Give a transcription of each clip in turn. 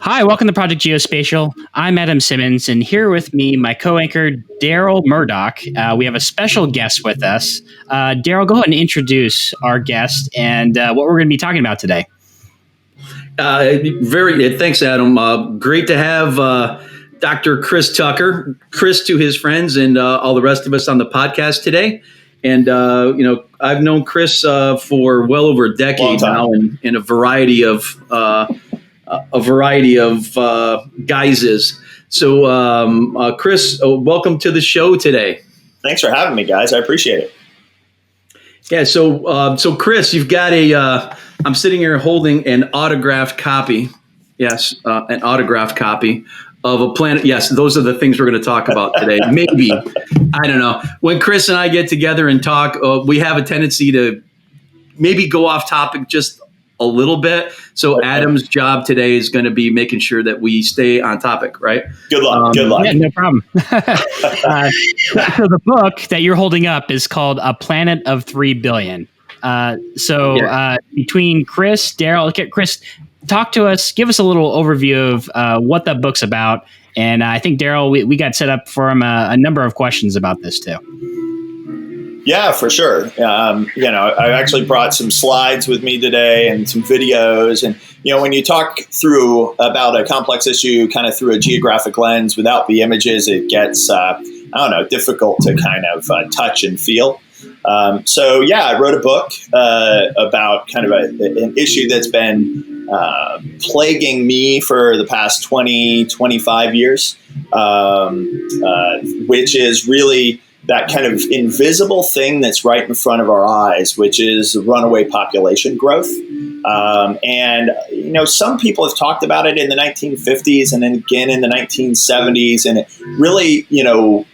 Hi, welcome to Project Geospatial. I'm Adam Simmons, and here with me, my co-anchor, Darryl Murdock. We have a special guest with us. Darryl, go ahead and introduce our guest and what we're going to be talking about today. Thanks, Adam. Great to have Dr. Chris Tucker, Chris to his friends, and all the rest of us on the podcast today. And I've known Chris for well over a decade now, in a variety of guises. So, Chris, welcome to the show today. Thanks for having me, guys. I appreciate it. Yeah. So Chris, you've got I'm sitting here holding an autographed copy. Yes, an autographed copy of a planet. Yes, those are the things we're going to talk about today. Maybe, I don't know. When Chris and I get together and talk, we have a tendency to maybe go off topic just a little bit. So Adam's job today is going to be making sure that we stay on topic, right? Good luck. Good luck. Yeah, no problem. So the book that you're holding up is called A Planet of 3 Billion. Between Chris, Darryl, Chris, talk to us, give us a little overview of what that book's about. And I think, Darryl, we got set up for him a number of questions about this too. Yeah, for sure. I actually brought some slides with me today and some videos. And, when you talk through about a complex issue kind of through a geographic lens without the images, it gets, difficult to kind of touch and feel. I wrote a book about kind of an issue that's been plaguing me for the past 20, 25 years, which is really that kind of invisible thing that's right in front of our eyes, which is runaway population growth. Some people have talked about it in the 1950s and then again in the 1970s, and it really,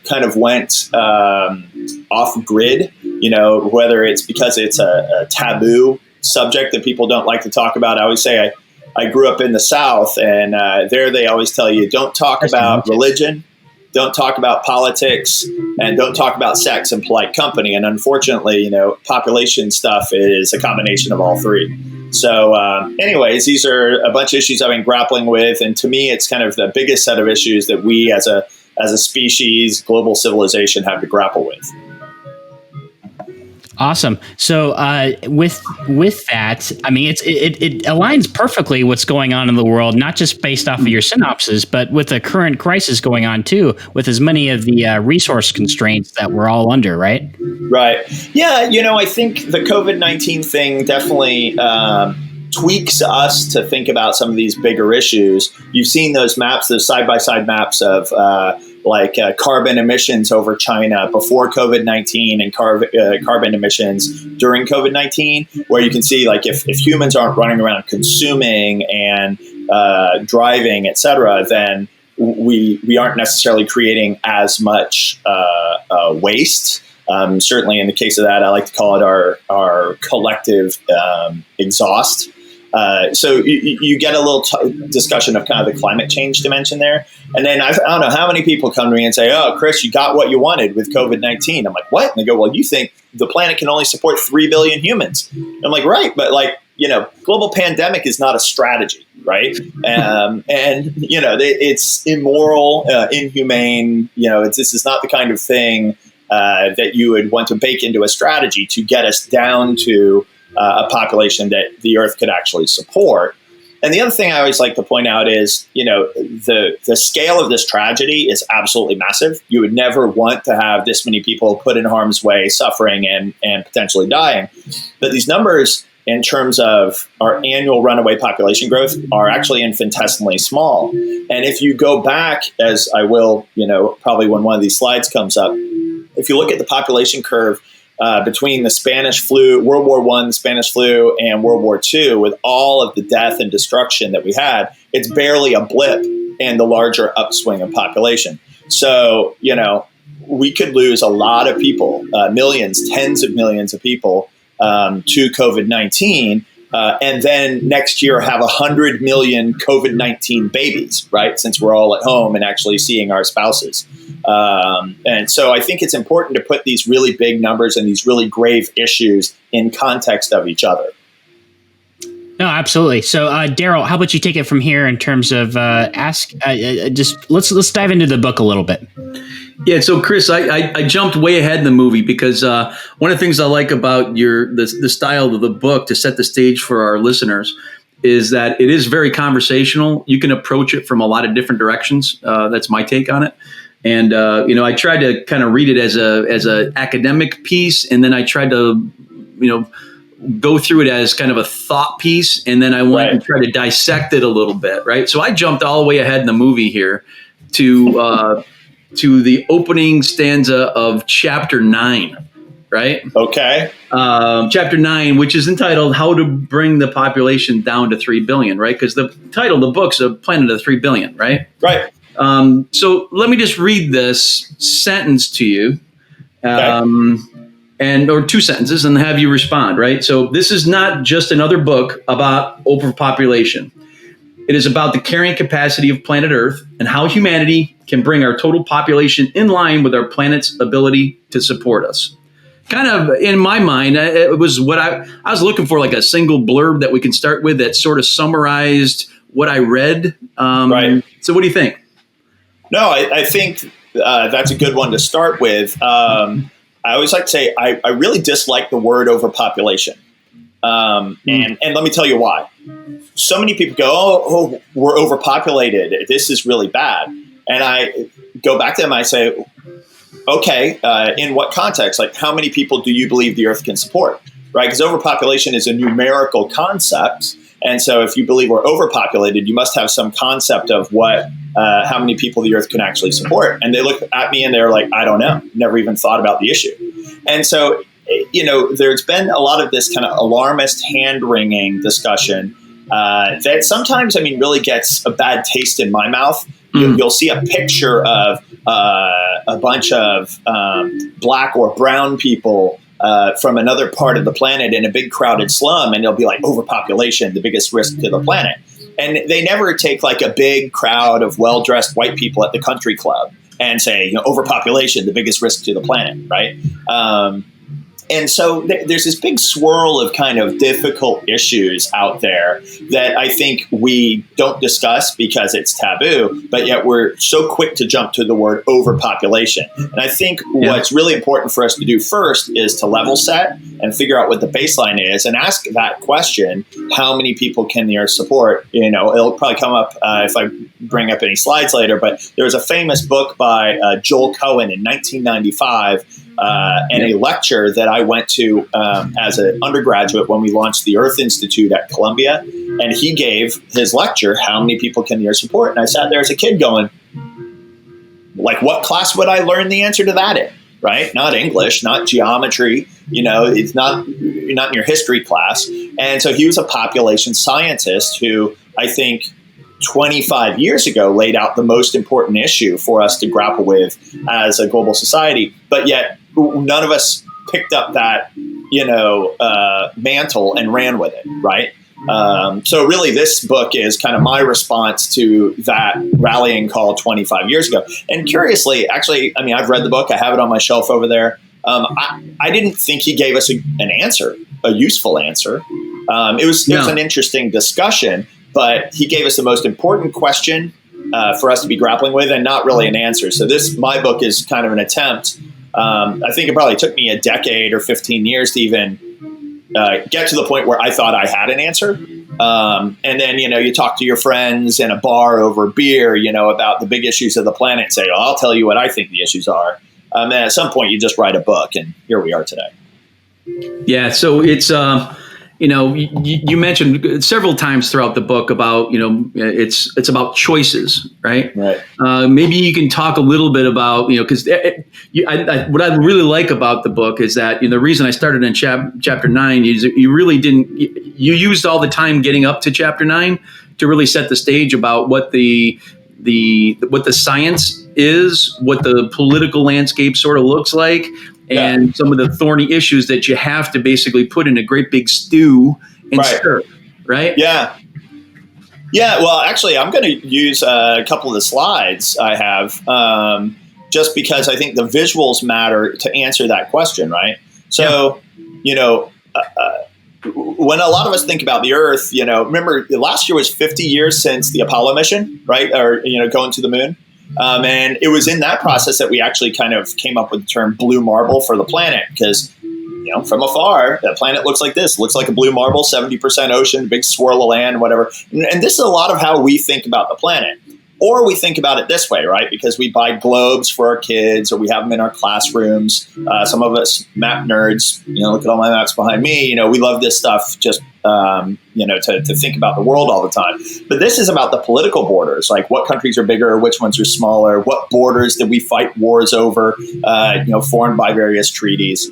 kind of went off grid, whether it's because it's a taboo subject that people don't like to talk about. I always say I grew up in the South, and there they always tell you, don't talk about religion, don't talk about politics, and don't talk about sex in polite company. And unfortunately, population stuff is a combination of all three. So anyways, these are a bunch of issues I've been grappling with. And to me, it's kind of the biggest set of issues that we as a species, global civilization have to grapple with. Awesome. So with that, I mean, it aligns perfectly what's going on in the world, not just based off of your synopsis, but with the current crisis going on too, with as many of the resource constraints that we're all under, right? Right. Yeah. I think the COVID-19 thing definitely tweaks us to think about some of these bigger issues. You've seen those maps, those side-by-side maps of carbon emissions over China before COVID-19 and carbon emissions during COVID-19, where you can see if humans aren't running around consuming and driving, et cetera, then we aren't necessarily creating as much waste. Certainly in the case of that, I like to call it our collective exhaust. So you get a little discussion of kind of the climate change dimension there. And then I don't know how many people come to me and say, oh, Chris, you got what you wanted with COVID-19. I'm like, what? And they go, well, you think the planet can only support 3 billion humans. And I'm like, right. But global pandemic is not a strategy, right? It's immoral, inhumane. This is not the kind of thing that you would want to bake into a strategy to get us down to a population that the Earth could actually support. And the other thing I always like to point out is, the scale of this tragedy is absolutely massive. You would never want to have this many people put in harm's way, suffering and potentially dying. But these numbers, in terms of our annual runaway population growth, are actually infinitesimally small. And if you go back, as I will, probably when one of these slides comes up, if you look at the population curve between the Spanish flu, World War I, the Spanish flu, and World War II, with all of the death and destruction that we had, it's barely a blip in the larger upswing of population. So, we could lose a lot of people, millions, tens of millions of people to COVID-19. And then next year have 100 million COVID-19 babies, right? Since we're all at home and actually seeing our spouses. And so I think it's important to put these really big numbers and these really grave issues in context of each other. No, absolutely. So, Darryl, how about you take it from here in terms of let's dive into the book a little bit. Yeah, so Chris, I jumped way ahead in the movie because one of the things I like about the style of the book, to set the stage for our listeners, is that it is very conversational. You can approach it from a lot of different directions. That's my take on it. And I tried to kind of read it as a academic piece, and then I tried to go through it as kind of a thought piece, and then I went and tried to dissect it a little bit, right? So I jumped all the way ahead in the movie here to the opening stanza of chapter 9, right? Okay. Chapter 9, which is entitled "How to Bring the Population Down to 3 Billion," right? Because the title of the book's A Planet of 3 Billion, right? Right. So let me just read this sentence to you. Or two sentences, and have you respond, right? So this is not just another book about overpopulation. It is about the carrying capacity of planet Earth and how humanity can bring our total population in line with our planet's ability to support us. Kind of, in my mind, it was what I was looking for, like a single blurb that we can start with that sort of summarized what I read. Right. So what do you think? No, I think that's a good one to start with. I always like to say I really dislike the word overpopulation. And let me tell you why. So many people go, oh, we're overpopulated. This is really bad. And I go back to them. I say, okay, in what context? Like, how many people do you believe the Earth can support? Right? Because overpopulation is a numerical concept. And so if you believe we're overpopulated, you must have some concept of how many people the Earth can actually support. And they look at me and they're like, I don't know, never even thought about the issue. And so, there's been a lot of this kind of alarmist hand-wringing discussion that sometimes, really gets a bad taste in my mouth. You'll see a picture of a bunch of black or brown people from another part of the planet in a big crowded slum, and they'll be like, overpopulation, the biggest risk to the planet. And they never take like a big crowd of well-dressed white people at the country club and say, overpopulation, the biggest risk to the planet, right? And so there's this big swirl of kind of difficult issues out there that I think we don't discuss because it's taboo, but yet we're so quick to jump to the word overpopulation. And I think what's really important for us to do first is to level set and figure out what the baseline is and ask that question, how many people can the Earth support? It'll probably come up if I bring up any slides later, but there was a famous book by Joel Cohen in 1995 and a lecture that I went to as an undergraduate when we launched the Earth Institute at Columbia. And he gave his lecture, how many people can the Earth support? And I sat there as a kid going, like, what class would I learn the answer to that in? Right? Not English, not geometry. It's not in your history class. And so he was a population scientist who I think 25 years ago laid out the most important issue for us to grapple with as a global society. But yet none of us picked up that, mantle and ran with it. Right. So really this book is kind of my response to that rallying call 25 years ago. And curiously, actually, I've read the book. I have it on my shelf over there. I didn't think he gave us an answer, a useful answer. It was an interesting discussion, but he gave us the most important question for us to be grappling with and not really an answer. So my book is kind of an attempt. I think it probably took me a decade or 15 years to even get to the point where I thought I had an answer. And then, you talk to your friends in a bar over beer, about the big issues of the planet and say, oh, I'll tell you what I think the issues are. And at some point you just write a book, and here we are today. Yeah. So it's, you mentioned several times throughout the book about, it's about choices, right? Right. Maybe you can talk a little bit about, because what I really like about the book is that the reason I started in chapter 9 is you really you used all the time getting up to chapter 9 to really set the stage about what the science is, what the political landscape sort of looks like, and some of the thorny issues that you have to basically put in a great big stew and stir, right? Yeah. Yeah, well, actually, I'm going to use a couple of the slides I have just because I think the visuals matter to answer that question, right? So, when a lot of us think about the Earth, remember last year was 50 years since the Apollo mission, right? Or, going to the moon. And it was in that process that we actually kind of came up with the term blue marble for the planet, because, from afar, the planet looks like this, looks like a blue marble, 70% ocean, big swirl of land, whatever. And this is a lot of how we think about the planet. Or we think about it this way, right? Because we buy globes for our kids, or we have them in our classrooms. Some of us map nerds, look at all my maps behind me. We love this stuff just, to think about the world all the time. But this is about the political borders, like what countries are bigger, which ones are smaller, what borders did we fight wars over, formed by various treaties.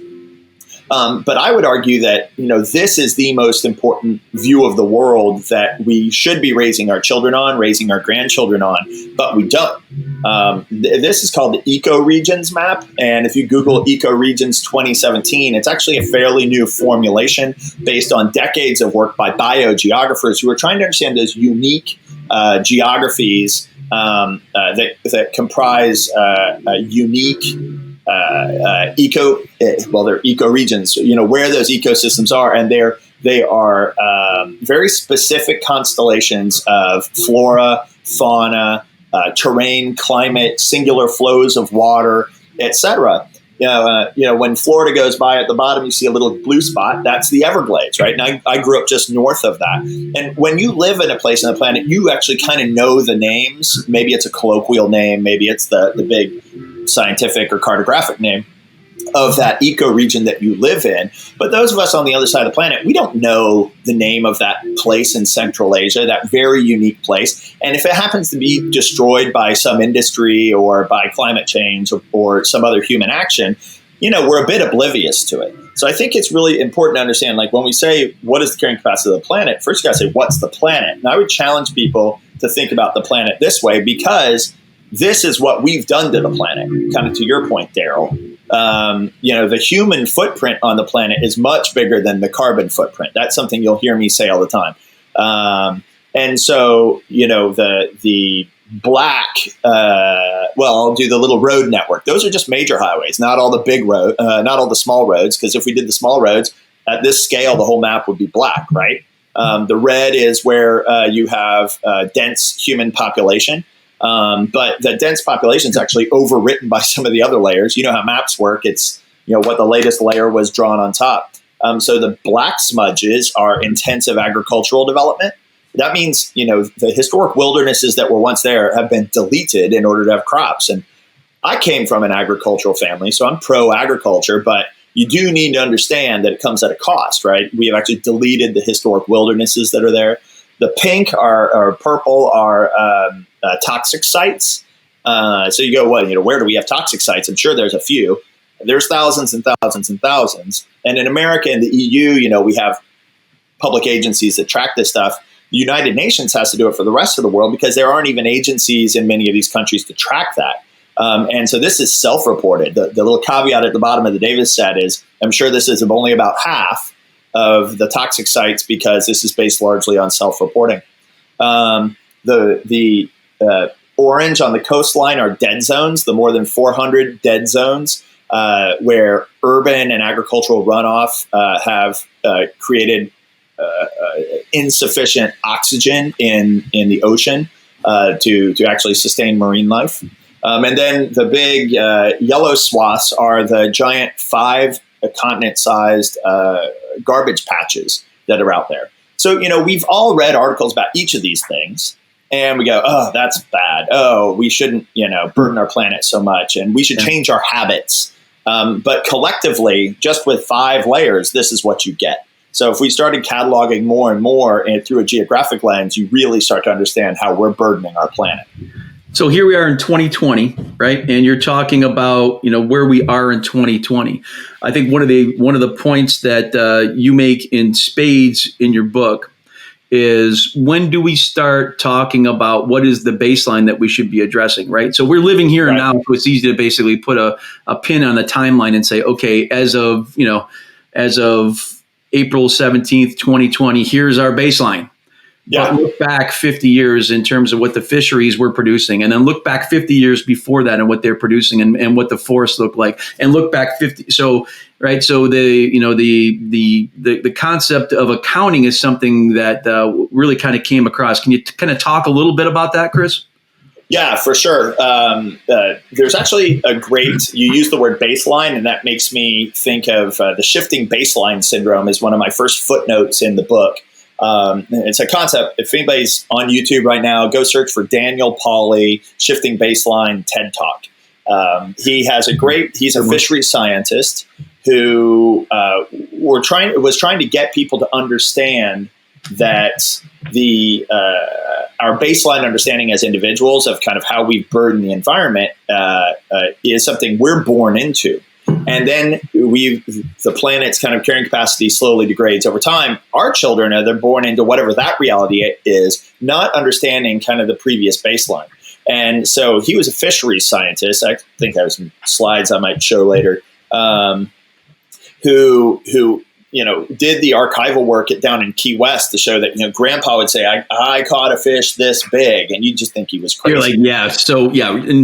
But I would argue that, this is the most important view of the world that we should be raising our children on, raising our grandchildren on, but we don't. This is called the ecoregions map. And if you Google ecoregions 2017, it's actually a fairly new formulation based on decades of work by biogeographers who are trying to understand those unique geographies that comprise unique they're ecoregions, where those ecosystems are, and they are very specific constellations of flora, fauna, terrain, climate, singular flows of water, etc. When Florida goes by at the bottom, you see a little blue spot. That's the Everglades, right? And I grew up just north of that. And when you live in a place on the planet, you actually kind of know the names. Maybe it's a colloquial name. Maybe it's the big scientific or cartographic name of that ecoregion that you live in. But those of us on the other side of the planet, we don't know the name of that place in Central Asia, that very unique place. And if it happens to be destroyed by some industry or by climate change or some other human action, we're a bit oblivious to it. So I think it's really important to understand, like when we say, what is the carrying capacity of the planet? First, you got to say, what's the planet? And I would challenge people to think about the planet this way, because this is what we've done to the planet, kind of to your point, Darryl. The human footprint on the planet is much bigger than the carbon footprint. That's something you'll hear me say all the time. And so, the black, I'll do the little road network. Those are just major highways, not all the big road, not all the small roads. Because if we did the small roads at this scale, the whole map would be black, right? The red is where you have dense human population. But the dense population is actually overwritten by some of the other layers. You know how maps work. It's, what the latest layer was drawn on top. So the black smudges are intensive agricultural development. That means, the historic wildernesses that were once there have been deleted in order to have crops. And I came from an agricultural family, so I'm pro-agriculture, but you do need to understand that it comes at a cost, right? We have actually deleted the historic wildernesses that are there. The pink or purple are toxic sites. So you go, where do we have toxic sites? I'm sure there's a few. There's thousands and thousands and thousands. And in America and the EU, we have public agencies that track this stuff. The United Nations has to do it for the rest of the world because there aren't even agencies in many of these countries to track that. And so this is self-reported. The little caveat at the bottom of the Davis set is, I'm sure this is only about half of the toxic sites because this is based largely on self-reporting. The orange on the coastline are dead zones, the more than 400 dead zones where urban and agricultural runoff have created insufficient oxygen in the ocean to actually sustain marine life. And then the big yellow swaths are the giant 5 continent-sized garbage patches that are out there. So, we've all read articles about each of these things, and we go, oh, that's bad. Oh, we shouldn't, burden our planet so much, and we should change our habits. But collectively, just with 5 layers, this is what you get. So if we started cataloging more and more and through a geographic lens, you really start to understand how we're burdening our planet. So here we are in 2020, right? And you're talking about, where we are in 2020. I think one of the points that you make in spades in your book is, when do we start talking about what is the baseline that we should be addressing, right? So we're living here and now, so it's easy to basically put a pin on the timeline and say, okay, as of April 17th, 2020, here's our baseline. Yeah. But look back 50 years in terms of what the fisheries were producing, and then look back 50 years before that and what they're producing and what the forests look like, and look back 50. So, right. So the concept of accounting is something that really kind of came across. Can you kind of talk a little bit about that, Chris? Yeah, for sure. There's actually you use the word baseline, and that makes me think of the shifting baseline syndrome is one of my first footnotes in the book. It's a concept. If anybody's on YouTube right now, go search for Daniel Pauly, shifting baseline TED Talk. He's a fisheries scientist who was trying to get people to understand that our baseline understanding as individuals of kind of how we burden the environment is something we're born into. And then the planet's kind of carrying capacity slowly degrades over time. Our children, they're born into whatever that reality is, not understanding kind of the previous baseline. And so he was a fisheries scientist. I think I have some slides I might show later, who did the archival work down in Key West to show that, Grandpa would say, I caught a fish this big. And you just think he was crazy. You're like, and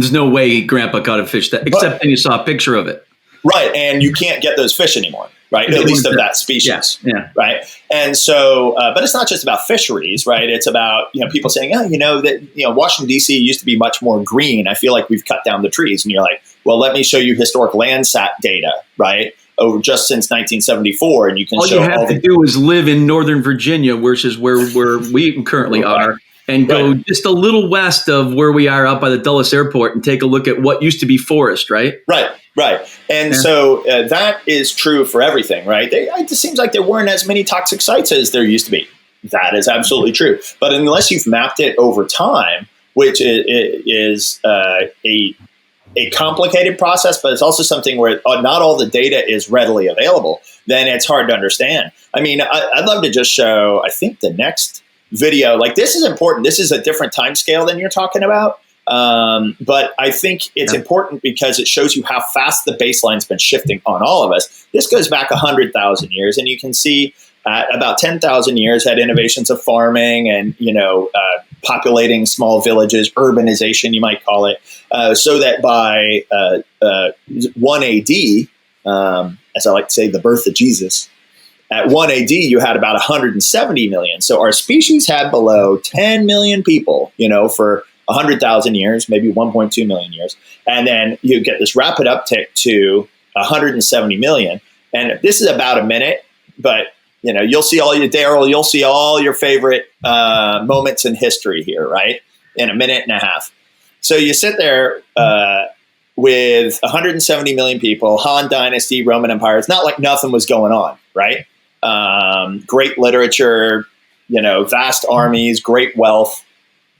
there's no way Grandpa caught a fish except then you saw a picture of it. Right. And you can't get those fish anymore, right? At least of that species. Yeah. Right. And so, but it's not just about fisheries, right? It's about, people saying, Washington, D.C. used to be much more green. I feel like we've cut down the trees. And you're like, well, let me show you historic Landsat data, right? Over just since 1974. And you can show all you have to do is live in Northern Virginia, which is where we currently are, and go just a little west of where we are out by the Dulles Airport and take a look at what used to be forest, right? Right. And so that is true for everything, right? It just seems like there weren't as many toxic sites as there used to be. That is absolutely true. But unless you've mapped it over time, which is a complicated process, but it's also something where not all the data is readily available, then it's hard to understand. I mean, I'd love to just show, I think the next video, like this is important. This is a different time scale than you're talking about. But I think it's important because it shows you how fast the baseline's been shifting on all of us. This goes back 100,000 years, and you can see about 10,000 years had innovations of farming and, populating small villages, urbanization, you might call it, so that by 1 AD, as I like to say, the birth of Jesus, at 1 AD, you had about 170 million. So our species had below 10 million people, for 100,000 years, maybe 1.2 million years. And then you get this rapid uptick to 170 million. And this is about a minute, but you'll see Darryl, you'll see all your favorite moments in history here, right? In a minute and a half. So you sit there with 170 million people, Han Dynasty, Roman Empire. It's not like nothing was going on, right? Great literature, vast armies, great wealth.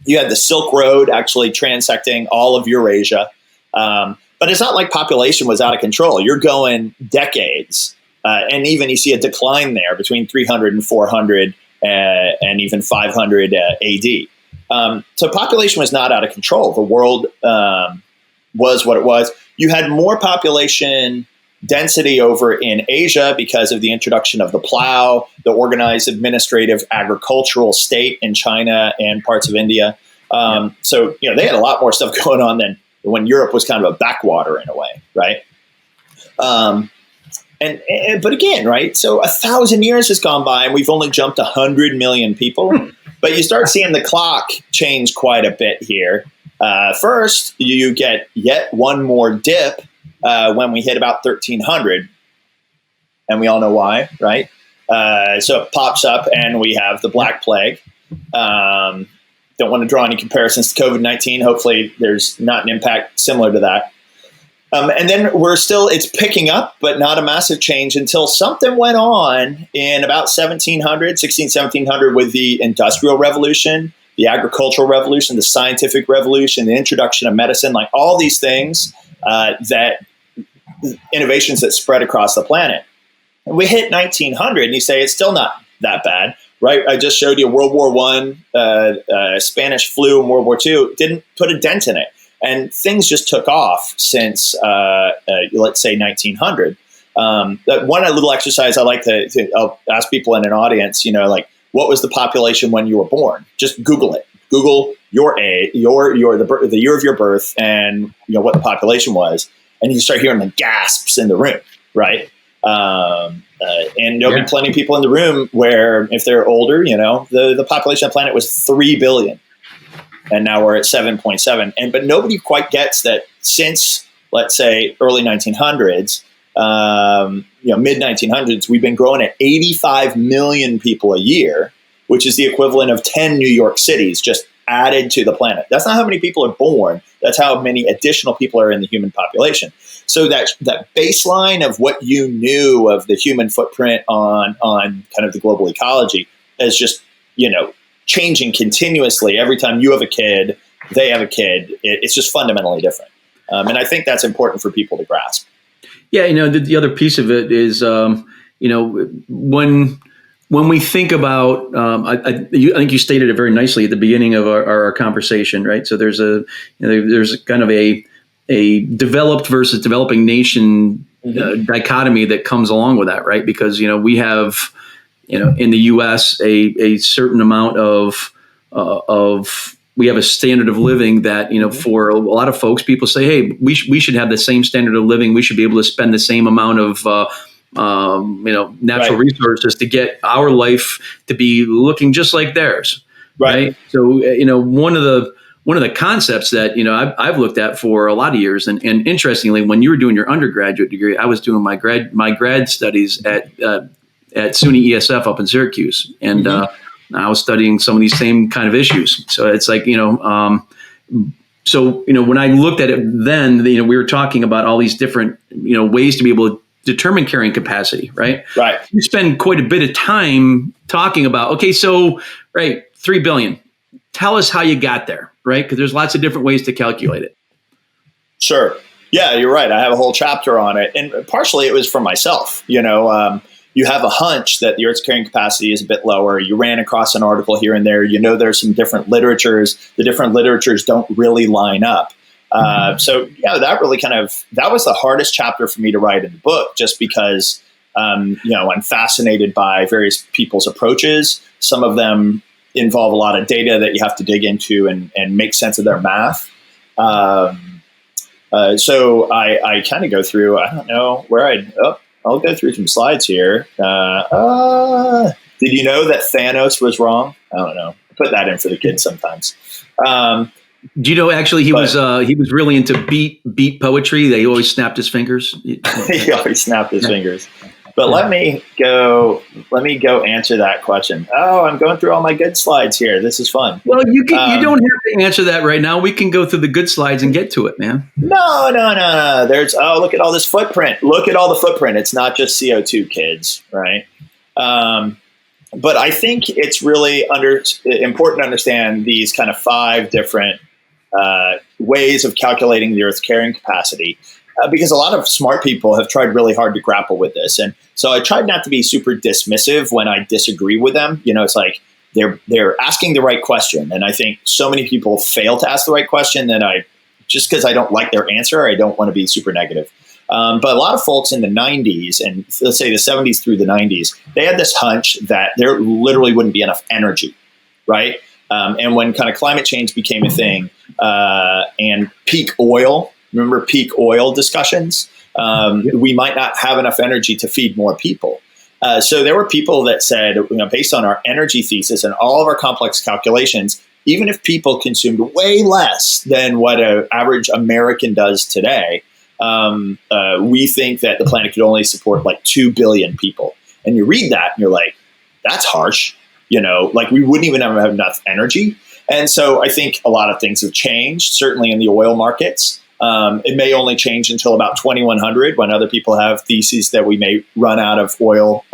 You had the Silk Road actually transecting all of Eurasia. But it's not like population was out of control. You're going decades. And even you see a decline there between 300 and 400 and even 500 AD. So population was not out of control. The world was what it was. You had more population density over in Asia because of the introduction of the plow, the organized administrative agricultural state in China and parts of India. So, they had a lot more stuff going on than when Europe was kind of a backwater in a way, right? But again, right? So 1,000 years has gone by and we've only jumped 100 million people. But you start seeing the clock change quite a bit here. First, you get yet one more dip when we hit about 1,300. And we all know why, right? So it pops up and we have the Black Plague. Don't want to draw any comparisons to COVID-19. Hopefully there's not an impact similar to that. And then it's picking up, but not a massive change until something went on in about 1700 with the Industrial Revolution, the Agricultural Revolution, the Scientific Revolution, the introduction of medicine, like all these things that innovations that spread across the planet. And we hit 1900 and you say it's still not that bad, right? I just showed you World War I, Spanish flu, and World War II didn't put a dent in it. And things just took off since, let's say, 1900. One little exercise I like to I'll ask people in an audience, what was the population when you were born? Just Google it. Google your age, the year of your birth, and what the population was, and you start hearing the gasps in the room, right? And there'll be plenty of people in the room where, if they're older, the population of the planet was 3 billion, and now we're at 7.7. But nobody quite gets that since, let's say, early 1900s, mid 1900s, we've been growing at 85 million people a year, which is the equivalent of 10 New York cities just added to the planet. That's not how many people are born. That's how many additional people are in the human population. So that baseline of what you knew of the human footprint on kind of the global ecology is just, changing continuously. Every time you have a kid, they have a kid. It's just fundamentally different. And I think that's important for people to grasp. Yeah, the other piece of it is, when we think about, I think you stated it very nicely at the beginning of our conversation, right? So there's there's kind of a developed versus developing nation dichotomy that comes along with that, right? Because we have in the U.S. a certain amount of we have a standard of living that for a lot of folks, people say, hey, we should have the same standard of living. We should be able to spend the same amount of natural resources to get our life to be looking just like theirs. Right. So, one of the concepts that, I've looked at for a lot of years, and interestingly, when you were doing your undergraduate degree, I was doing my grad studies at SUNY ESF up in Syracuse. And, I was studying some of these same kind of issues. So it's like, when I looked at it then, we were talking about all these different, ways to be able to determine carrying capacity, right? Right. You spend quite a bit of time talking about, okay, so, 3 billion. Tell us how you got there, right? Because there's lots of different ways to calculate it. Sure. Yeah, you're right. I have a whole chapter on it. And partially it was for myself. You have a hunch that the Earth's carrying capacity is a bit lower. You ran across an article here and there. There's some different literatures. The different literatures don't really line up. So that really that was the hardest chapter for me to write in the book, just because, I'm fascinated by various people's approaches. Some of them involve a lot of data that you have to dig into and make sense of their math. So I kind of go through, I don't know where I'll go through some slides here. Did you know that Thanos was wrong? I don't know. I put that in for the kids sometimes. Do you know, actually, he was really into beat poetry. They always snapped his fingers. He always snapped his fingers. But let me go answer that question. Oh, I'm going through all my good slides here. This is fun. Well, you don't have to answer that right now. We can go through the good slides and get to it, man. No. Look at all this footprint. Look at all the footprint. It's not just CO2, kids, right? But I think it's really important to understand these kind of 5 different ways of calculating the Earth's carrying capacity. Because a lot of smart people have tried really hard to grapple with this. And so I tried not to be super dismissive when I disagree with them. It's like they're asking the right question. And I think so many people fail to ask the right question that just because I don't like their answer, I don't want to be super negative. But a lot of folks in the 90s, and let's say the 70s through the 90s, they had this hunch that there literally wouldn't be enough energy, right? And when kind of climate change became a thing and peak oil, remember peak oil discussions? We might not have enough energy to feed more people. So there were people that said, based on our energy thesis and all of our complex calculations, even if people consumed way less than what an average American does today, we think that the planet could only support like 2 billion people. And you read that and you're like, that's harsh. We wouldn't even have enough energy. And so I think a lot of things have changed, certainly in the oil markets. It may only change until about 2100, when other people have theses that we may run out of oil,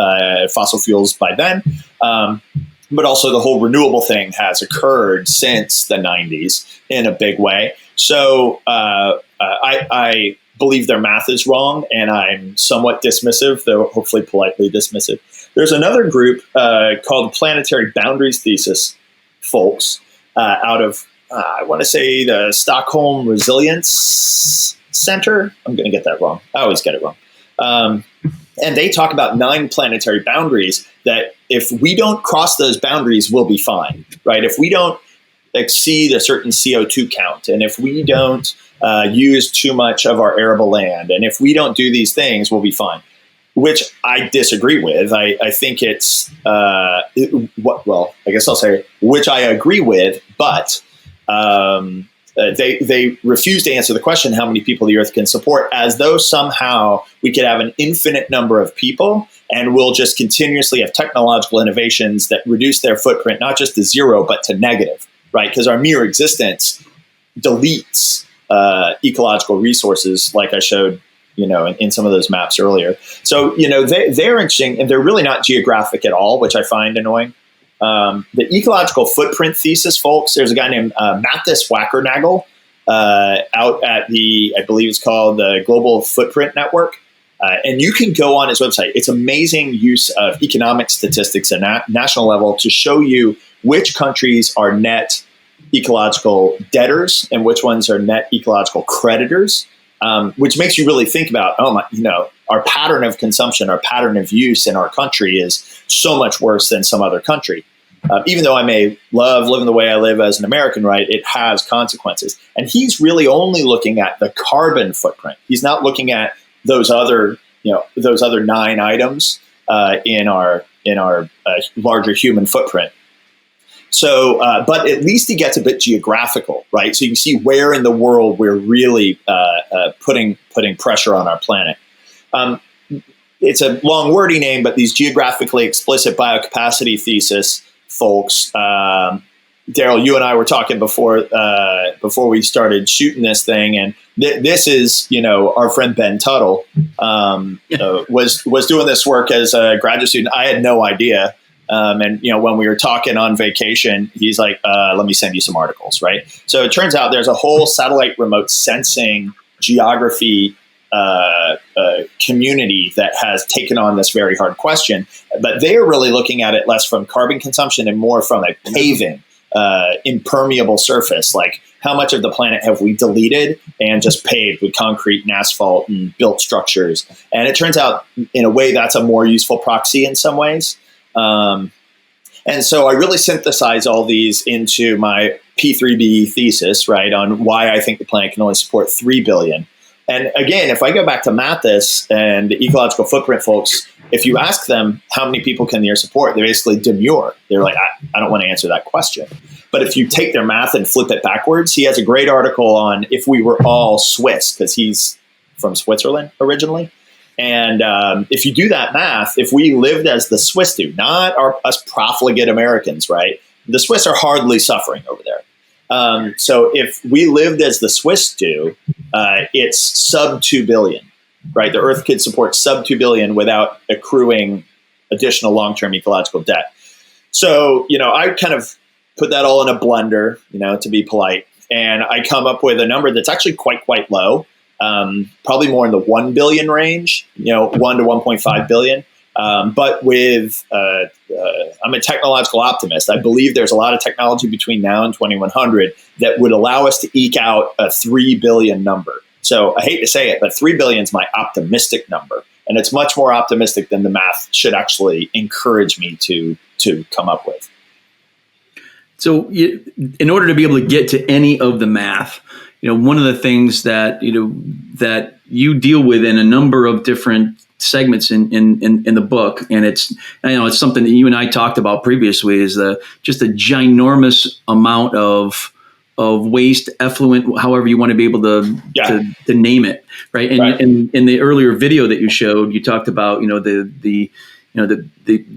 fossil fuels by then. But also the whole renewable thing has occurred since the 90s in a big way. So I believe their math is wrong, and I'm somewhat dismissive, though hopefully politely dismissive. There's another group called Planetary Boundaries Thesis folks out of I want to say the Stockholm Resilience Center. I'm going to get that wrong. I always get it wrong. And they talk about 9 planetary boundaries that if we don't cross those boundaries, we'll be fine, right? If we don't exceed a certain CO2 count, and if we don't use too much of our arable land, and if we don't do these things, we'll be fine. Which I disagree with. I think it's I guess I'll say which I agree with, but they refuse to answer the question how many people the Earth can support, as though somehow we could have an infinite number of people and we'll just continuously have technological innovations that reduce their footprint not just to zero but to negative, right? Because our mere existence deletes ecological resources, like I showed in some of those maps earlier. So, they're interesting, and they're really not geographic at all, which I find annoying. The ecological footprint thesis, folks, there's a guy named Mathis Wackernagel out at I believe it's called the Global Footprint Network. And you can go on his website. It's amazing use of economic statistics at national level to show you which countries are net ecological debtors and which ones are net ecological creditors. Which makes you really think about, our pattern of consumption, our pattern of use in our country is so much worse than some other country. Even though I may love living the way I live as an American, right, it has consequences. And he's really only looking at the carbon footprint. He's not looking at those other 9 items in our larger human footprint. So, but at least he gets a bit geographical, right? So you can see where in the world we're really putting pressure on our planet. It's a long wordy name, but these geographically explicit biocapacity thesis folks, Darryl, you and I were talking before we started shooting this thing, and this is, our friend Ben Tuttle was doing this work as a graduate student. I had no idea. And when we were talking on vacation, he's like, let me send you some articles, right? So it turns out there's a whole satellite remote sensing geography community that has taken on this very hard question. But they're really looking at it less from carbon consumption and more from a paving, impermeable surface. Like, how much of the planet have we deleted and just paved with concrete and asphalt and built structures? And it turns out, in a way, that's a more useful proxy in some ways. And so I really synthesize all these into my P3B thesis, right, on why I think the planet can only support 3 billion. And again, if I go back to Mathis and the ecological footprint folks, if you ask them how many people can the Earth support, they basically demur. They're like, I don't want to answer that question. But if you take their math and flip it backwards, he has a great article on if we were all Swiss, because he's from Switzerland originally. And if you do that math, if we lived as the Swiss do, not us profligate Americans, right? The Swiss are hardly suffering over there. So if we lived as the Swiss do, it's sub 2 billion, right? The Earth could support sub 2 billion without accruing additional long-term ecological debt. So, I kind of put that all in a blender, to be polite. And I come up with a number that's actually quite low. Probably more in the 1 billion range, 1 to 1.5 billion. But with, I'm a technological optimist. I believe there's a lot of technology between now and 2100 that would allow us to eke out a 3 billion number. So I hate to say it, but 3 billion is my optimistic number. And it's much more optimistic than the math should actually encourage me to come up with. So in order to be able to get to any of the math, one of the things that that you deal with in a number of different segments in the book, and it's something that you and I talked about previously, is just a ginormous amount of waste, effluent, however you want to be able to name it, right? And right. In the earlier video that you showed, you talked about the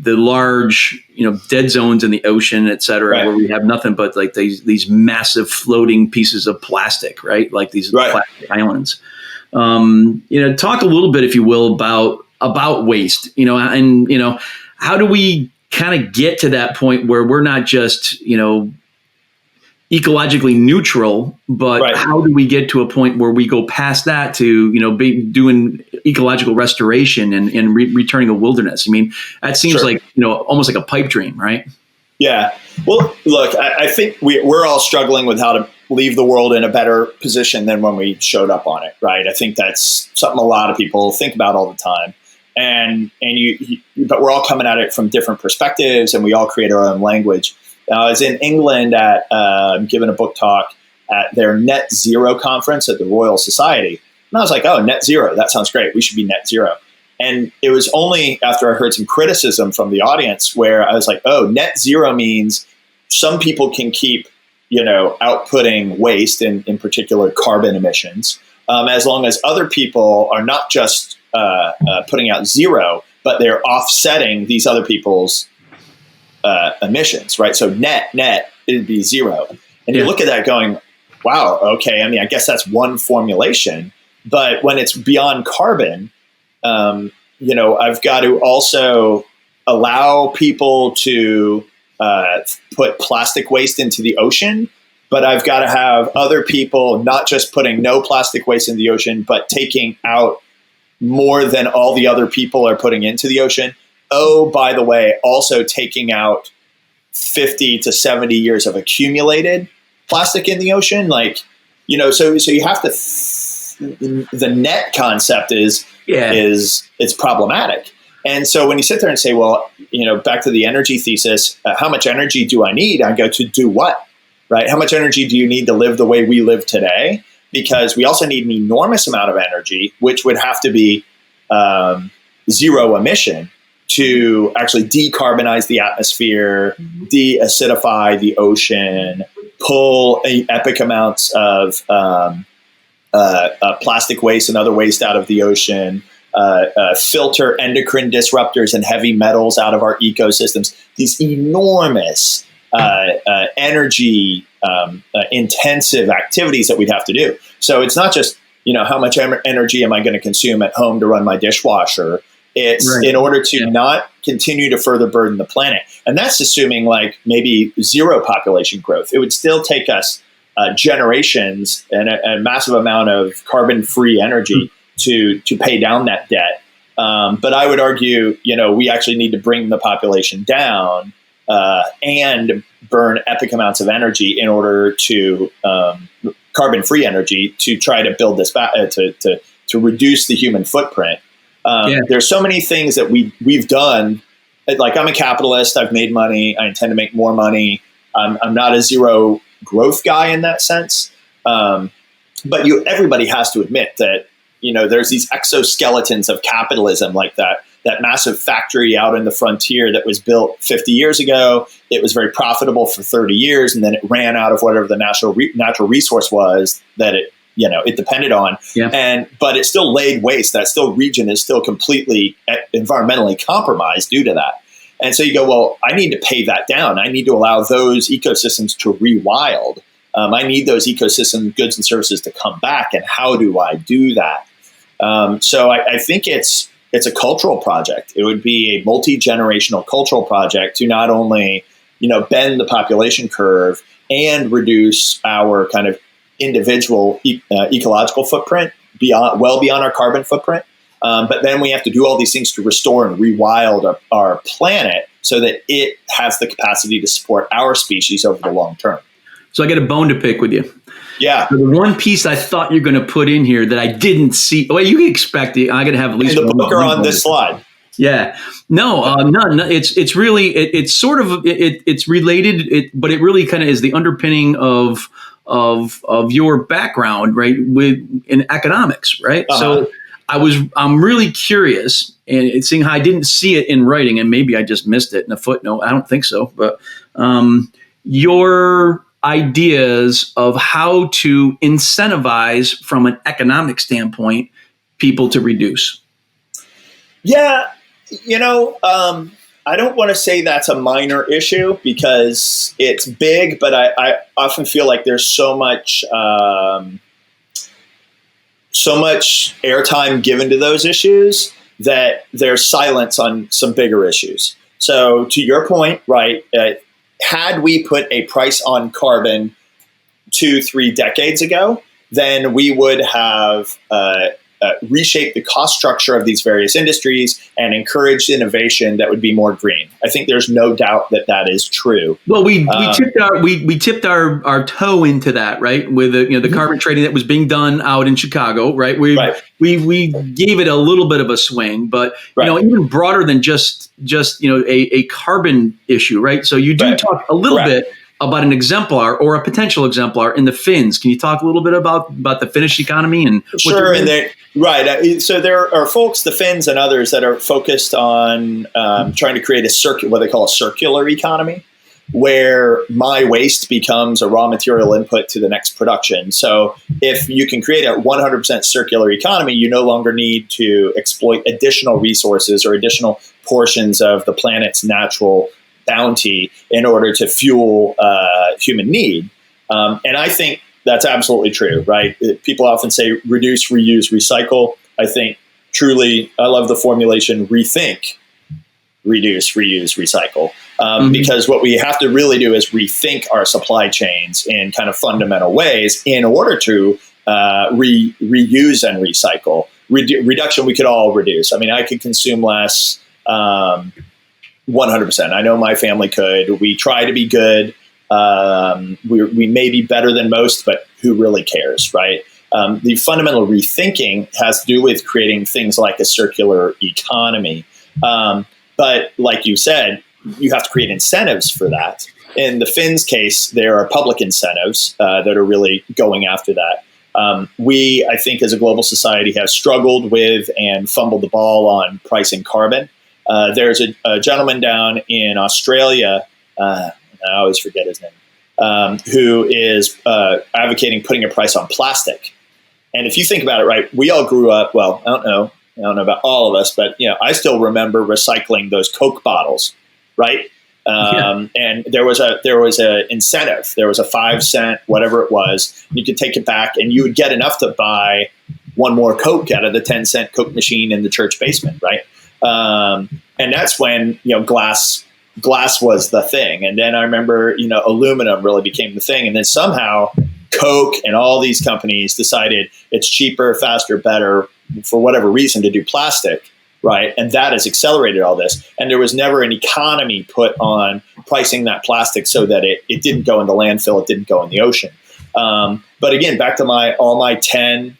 large, dead zones in the ocean, et cetera, right, where we have nothing but like these massive floating pieces of plastic, right? Like these plastic islands. Talk a little bit, if you will, about waste, and how do we kind of get to that point where we're not just, ecologically neutral, but how do we get to a point where we go past that to, be doing ecological restoration and returning a wilderness? I mean, that seems like, almost like a pipe dream, right? Yeah. Well, look, I think we're all struggling with how to leave the world in a better position than when we showed up on it, right? I think that's something a lot of people think about all the time. but we're all coming at it from different perspectives, and we all create our own language. I was in England at giving a book talk at their net zero conference at the Royal Society. And I was like, oh, net zero, that sounds great. We should be net zero. And it was only after I heard some criticism from the audience where I was like, oh, net zero means some people can keep, outputting waste, in particular carbon emissions, as long as other people are not just putting out zero, but they're offsetting these other people's emissions, right? So net, it'd be zero. And you look at that going, wow, okay, I mean, I guess that's one formulation. But when it's beyond carbon, I've got to also allow people to put plastic waste into the ocean, but I've got to have other people not just putting no plastic waste in the ocean, but taking out more than all the other people are putting into the ocean. Oh, by the way, also taking out 50 to 70 years of accumulated plastic in the ocean. So you have to, the net concept is it's problematic. And so when you sit there and say, well, back to the energy thesis, how much energy do I need? I go, to do what, right? How much energy do you need to live the way we live today? Because we also need an enormous amount of energy, which would have to be zero emission to actually decarbonize the atmosphere, de-acidify the ocean, pull epic amounts of plastic waste and other waste out of the ocean, filter endocrine disruptors and heavy metals out of our ecosystems. These enormous energy intensive activities that we'd have to do. So it's not just, how much energy am I going to consume at home to run my dishwasher? It's in order to not continue to further burden the planet. And that's assuming maybe zero population growth. It would still take us generations and a massive amount of carbon-free energy to pay down that debt. But I would argue, we actually need to bring the population down and burn epic amounts of energy in order to carbon-free energy to try to build this back to reduce the human footprint. There's so many things that we've done. Like, I'm a capitalist. I've made money. I intend to make more money. I'm not a zero growth guy in that sense. But everybody has to admit that, there's these exoskeletons of capitalism, like that massive factory out in the frontier that was built 50 years ago. It was very profitable for 30 years, and then it ran out of whatever the natural resource was that it depended on. But it still laid waste. That region is still completely environmentally compromised due to that. And so you go, well, I need to pay that down. I need to allow those ecosystems to rewild. I need those ecosystem goods and services to come back. And how do I do that? So I think it's a cultural project. It would be a multi-generational cultural project to not only, bend the population curve and reduce our kind of individual ecological footprint well beyond our carbon footprint. But then we have to do all these things to restore and rewild our planet so that it has the capacity to support our species over the long term. So I got a bone to pick with you. Yeah. So the one piece I thought you're going to put in here that I didn't see. Well, you can expect it. I got to have at least the book are on this slide. Yeah. No. It's really it's sort of it's related, but it really kind of is the underpinning of your background, right? In economics, right? So I'm really curious, and seeing how I didn't see it in writing, and maybe I just missed it in a footnote. I don't think so, but your ideas of how to incentivize from an economic standpoint people to reduce. Yeah, I don't want to say that's a minor issue because it's big, but I often feel like there's so much airtime given to those issues that there's silence on some bigger issues. So to your point, right, had we put a price on carbon 2-3 decades ago, then we would have reshape the cost structure of these various industries and encourage innovation that would be more green. I think there's no doubt that that is true. Well, we tipped our toe into that, right? With the carbon trading that was being done out in Chicago, right? We gave it a little bit of a swing, but even broader than just a carbon issue, right? So you do talk a little bit about an exemplar or a potential exemplar in the Finns. Can you talk a little bit about the Finnish economy and what sure? And so there are folks, the Finns and others, that are focused on trying to create what they call a circular economy, where my waste becomes a raw material input to the next production. So if you can create a 100% circular economy, you no longer need to exploit additional resources or additional portions of the planet's natural bounty in order to fuel human need. And I think that's absolutely true, right? People often say reduce, reuse, recycle. I think truly, I love the formulation rethink, reduce, reuse, recycle. Because what we have to really do is rethink our supply chains in kind of fundamental ways in order to reuse and recycle. Reduction, we could all reduce. I mean, I could consume less 100%. I know my family could. We try to be good. We may be better than most, but who really cares, right? The fundamental rethinking has to do with creating things like a circular economy. But like you said, you have to create incentives for that. In the Finns case, there are public incentives that are really going after that. We, I think, as a global society, have struggled with and fumbled the ball on pricing carbon. There's a gentleman down in Australia, I always forget his name, who is advocating putting a price on plastic. And if you think about it, right, we all grew up, well, I don't know about all of us, but I still remember recycling those Coke bottles, right? And there was a incentive. There was a 5 cent, whatever it was. You could take it back, and you would get enough to buy one more Coke out of the 10-cent Coke machine in the church basement, right? And that's when glass was the thing. And then I remember aluminum really became the thing. And then somehow Coke and all these companies decided it's cheaper, faster, better, for whatever reason, to do plastic, right? And that has accelerated all this. And there was never an economy put on pricing that plastic so that it didn't go in the landfill, it didn't go in the ocean. But again, back to my 10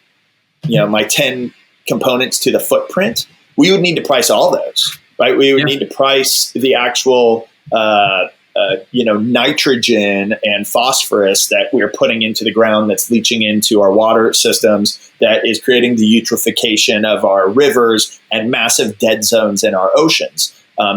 components to the footprint, we would need to price all those, right? We would need to price the actual nitrogen and phosphorus that we're putting into the ground that's leaching into our water systems, that is creating the eutrophication of our rivers and massive dead zones in our oceans.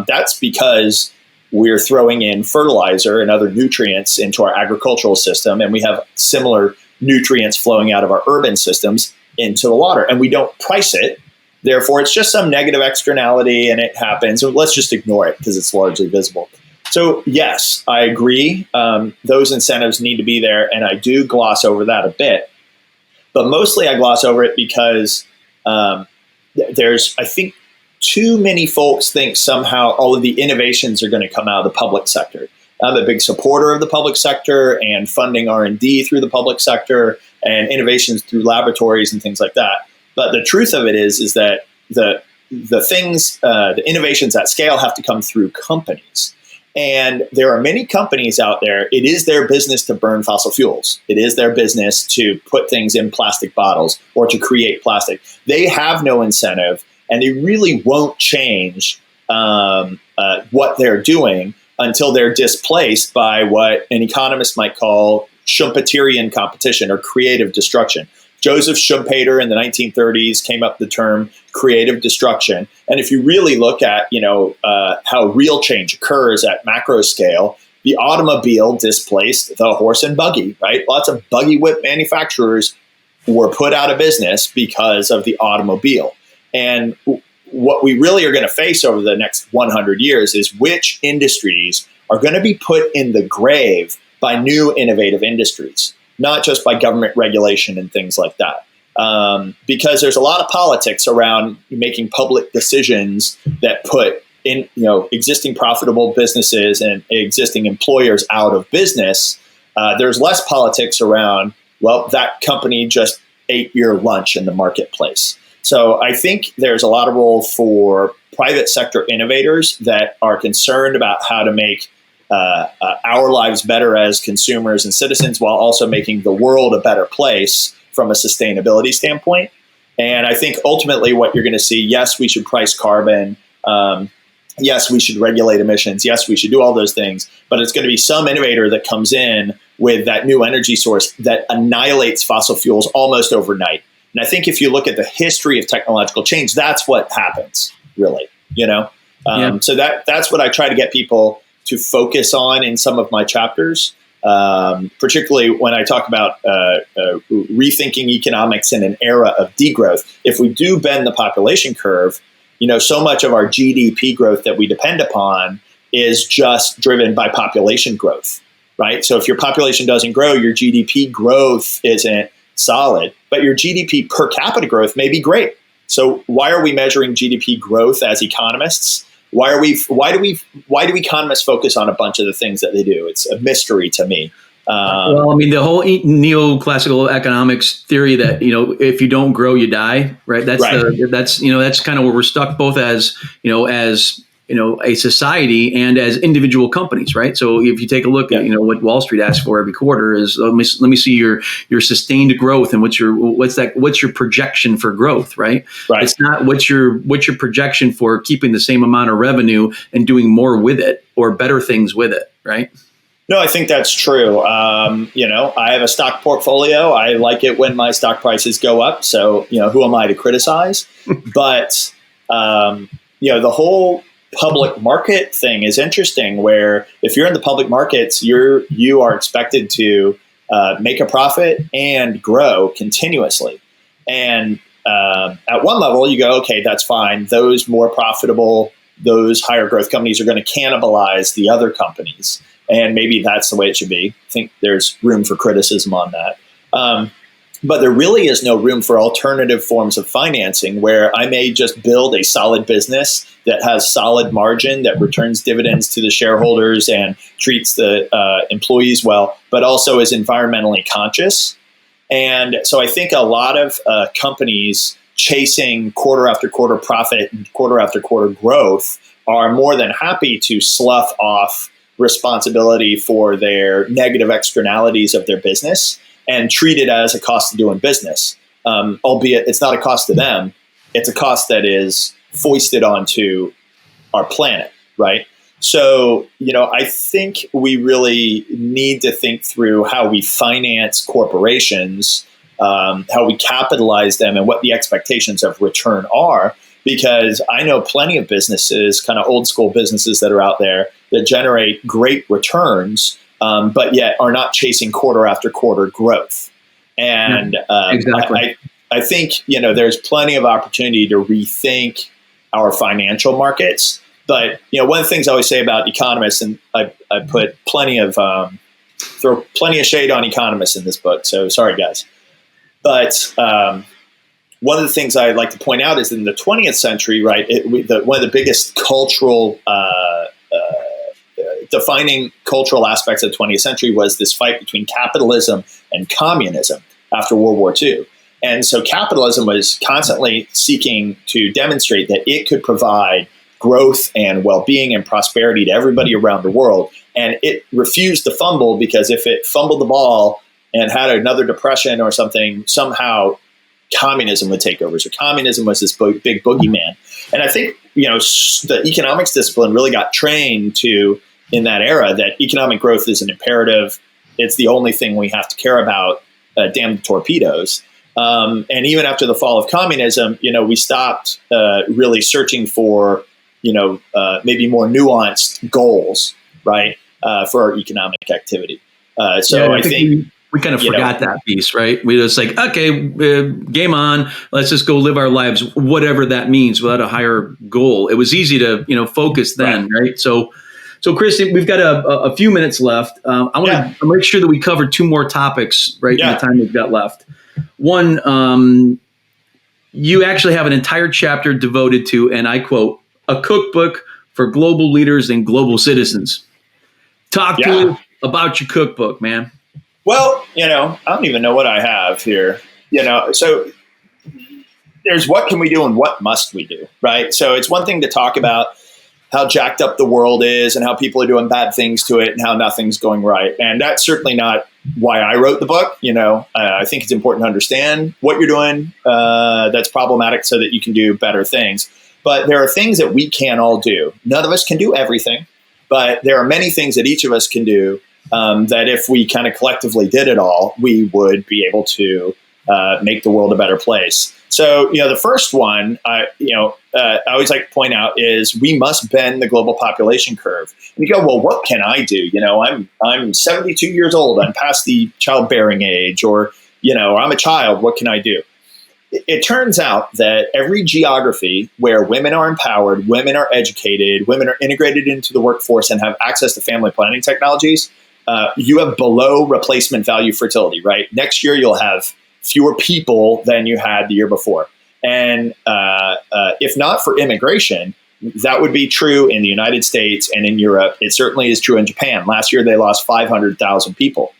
That's because we're throwing in fertilizer and other nutrients into our agricultural system, and we have similar nutrients flowing out of our urban systems into the water, and we don't price it. Therefore, it's just some negative externality, and it happens. So let's just ignore it because it's largely visible. So yes, I agree. Those incentives need to be there, and I do gloss over that a bit. But mostly I gloss over it because there's, I think, too many folks think somehow all of the innovations are going to come out of the public sector. I'm a big supporter of the public sector and funding R&D through the public sector and innovations through laboratories and things like that. But the truth of it is that the innovations at scale have to come through companies. And there are many companies out there. It is their business to burn fossil fuels. It is their business to put things in plastic bottles or to create plastic. They have no incentive, and they really won't change what they're doing until they're displaced by what an economist might call Schumpeterian competition or creative destruction. Joseph Schumpeter in the 1930s came up with the term creative destruction. And if you really look at, how real change occurs at macro scale, the automobile displaced the horse and buggy, right? Lots of buggy whip manufacturers were put out of business because of the automobile. And what we really are going to face over the next 100 years is which industries are going to be put in the grave by new innovative industries, not just by government regulation and things like that. Because there's a lot of politics around making public decisions that put in, existing profitable businesses and existing employers out of business. There's less politics around, well, that company just ate your lunch in the marketplace. So I think there's a lot of role for private sector innovators that are concerned about how to make our lives better as consumers and citizens, while also making the world a better place from a sustainability standpoint. And I think ultimately what you're going to see, yes, we should price carbon. Yes, we should regulate emissions. Yes, we should do all those things. But it's going to be some innovator that comes in with that new energy source that annihilates fossil fuels almost overnight. And I think if you look at the history of technological change, that's what happens, really. So that's what I try to get people to focus on in some of my chapters, particularly when I talk about rethinking economics in an era of degrowth. If we do bend the population curve, so much of our GDP growth that we depend upon is just driven by population growth, right? So if your population doesn't grow, your GDP growth isn't solid, but your GDP per capita growth may be great. So why are we measuring GDP growth as economists? Why do economists focus on a bunch of the things that they do? It's a mystery to me. Well, I mean, the whole neoclassical economics theory that if you don't grow, you die, right? That's kind of where we're stuck, both as a society and as individual companies, right? So if you take a look at what Wall Street asks for every quarter is let me see your sustained growth and what's your projection for growth, right? It's not what's your projection for keeping the same amount of revenue and doing more with it or better things with it, right? No, I think that's true. I have a stock portfolio. I like it when my stock prices go up. So, who am I to criticize? But, the whole public market thing is interesting, where if you're in the public markets, you are expected to make a profit and grow continuously. And at one level, you go, okay, that's fine. Those more profitable, those higher growth companies are going to cannibalize the other companies. And maybe that's the way it should be. I think there's room for criticism on that. But there really is no room for alternative forms of financing, where I may just build a solid business that has solid margin, that returns dividends to the shareholders and treats the employees well, but also is environmentally conscious. And so I think a lot of companies chasing quarter after quarter profit and quarter after quarter growth are more than happy to slough off responsibility for their negative externalities of their business and treat it as a cost of doing business, albeit it's not a cost to them. It's a cost that is foisted onto our planet, right? So, I think we really need to think through how we finance corporations, how we capitalize them, and what the expectations of return are. Because I know plenty of businesses, kind of old school businesses that are out there that generate great returns, but yet are not chasing quarter after quarter growth. And exactly. I think, there's plenty of opportunity to rethink our financial markets. But, one of the things I always say about economists, and I put throw plenty of shade on economists in this book. So sorry, guys. But one of the things I like to point out is in the 20th century, right, one of the biggest cultural defining cultural aspects of the 20th century was this fight between capitalism and communism after World War II. And so capitalism was constantly seeking to demonstrate that it could provide growth and well-being and prosperity to everybody around the world. And it refused to fumble, because if it fumbled the ball and had another depression or something, somehow communism would take over. So communism was this big boogeyman. And I think, the economics discipline really got trained to, in that era, that economic growth is an imperative. It's the only thing we have to care about, damn the torpedoes. And even after the fall of communism, we stopped really searching for, maybe more nuanced goals, right, for our economic activity. So I think we kind of forgot that piece, right? We just like, okay, game on. Let's just go live our lives, whatever that means, without a higher goal. It was easy to, focus then, right? So Chris, we've got a few minutes left. I want to make sure that we cover two more topics, right, in the time we've got left. One, you actually have an entire chapter devoted to, and I quote, a cookbook for global leaders and global citizens. Talk to us about your cookbook, man. Well, I don't even know what I have here. So there's what can we do and what must we do, right? So it's one thing to talk about how jacked up the world is and how people are doing bad things to it and how nothing's going right. And that's certainly not why I wrote the book. I think it's important to understand what you're doing that's problematic so that you can do better things. But there are things that we can all do. None of us can do everything, but there are many things that each of us can do that if we kind of collectively did it all, we would be able to make the world a better place. So, the first one, I always like to point out is we must bend the global population curve. And you go, well, what can I do? I'm 72 years old. I'm past the childbearing age, or I'm a child. What can I do? It turns out that every geography where women are empowered, women are educated, women are integrated into the workforce and have access to family planning technologies, you have below replacement value fertility, right? Next year, you'll have fewer people than you had the year before. And if not for immigration, that would be true in the United States and in Europe. It certainly is true in Japan. Last year, they lost 500,000 people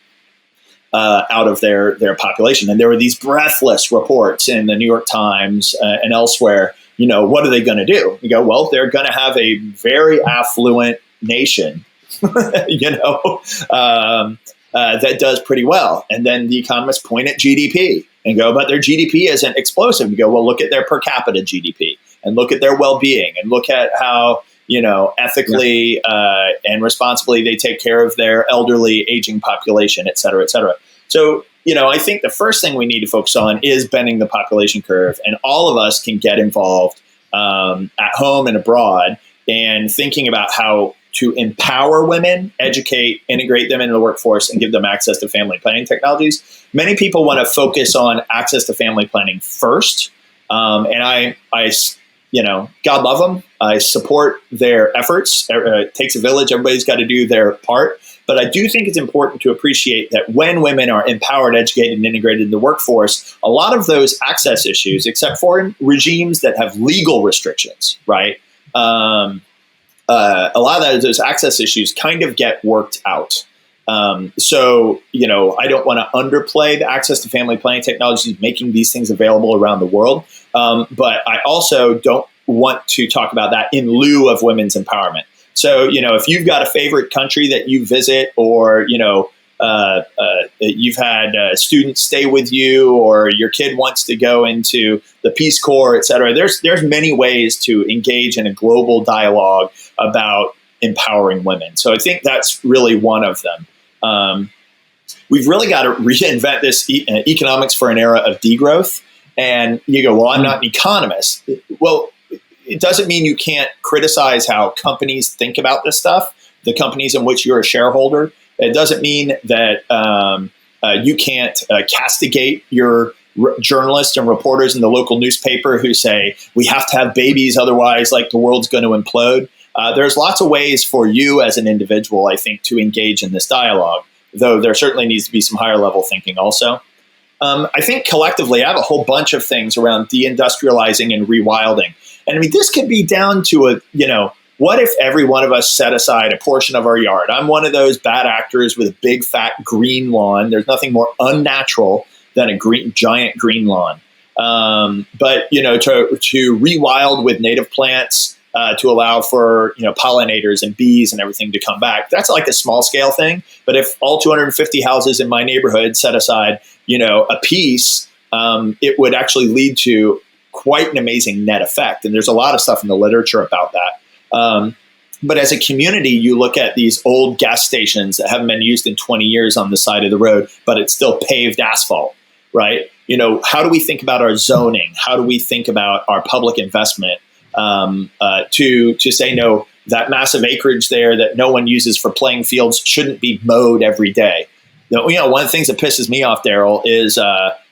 out of their population. And there were these breathless reports in the New York Times and elsewhere. What are they going to do? You go, well, they're going to have a very affluent nation, that does pretty well. And then the economists point at GDP and go, but their GDP isn't explosive. You go, well, look at their per capita GDP and look at their well-being and look at how, ethically and responsibly they take care of their elderly aging population, et cetera, et cetera. So, I think the first thing we need to focus on is bending the population curve. And all of us can get involved at home and abroad and thinking about how to empower women, educate, integrate them into the workforce, and give them access to family planning technologies. Many people want to focus on access to family planning first. And I God love them. I support their efforts. It takes a village. Everybody's got to do their part. But I do think it's important to appreciate that when women are empowered, educated, and integrated in the workforce, a lot of those access issues, except for in regimes that have legal restrictions, right? A lot of those access issues kind of get worked out. So, I don't want to underplay the access to family planning technologies, making these things available around the world. But I also don't want to talk about that in lieu of women's empowerment. So, if you've got a favorite country that you visit, or, you've had students stay with you, or your kid wants to go into the Peace Corps, et cetera, there's many ways to engage in a global dialogue about empowering women. So I think that's really one of them. We've really got to reinvent this economics for an era of degrowth. And you go, well, I'm not an economist. Well, it doesn't mean you can't criticize how companies think about this stuff, the companies in which you're a shareholder. It doesn't mean that you can't castigate your journalists and reporters in the local newspaper who say, we have to have babies, otherwise, the world's going to implode. There's lots of ways for you as an individual, I think, to engage in this dialogue, though there certainly needs to be some higher level thinking also. I think collectively, I have a whole bunch of things around deindustrializing and rewilding. And this could be down to what if every one of us set aside a portion of our yard? I'm one of those bad actors with a big, fat green lawn. There's nothing more unnatural than a giant green lawn. But to rewild with native plants, to allow for pollinators and bees and everything to come back. That's like a small scale thing. But if all 250 houses in my neighborhood set aside a piece, it would actually lead to quite an amazing net effect. And there's a lot of stuff in the literature about that. But as a community, you look at these old gas stations that haven't been used in 20 years on the side of the road, but it's still paved asphalt, right? How do we think about our zoning? How do we think about our public investment to say, no, that massive acreage there that no one uses for playing fields shouldn't be mowed every day? One of the things that pisses me off, Darryl, is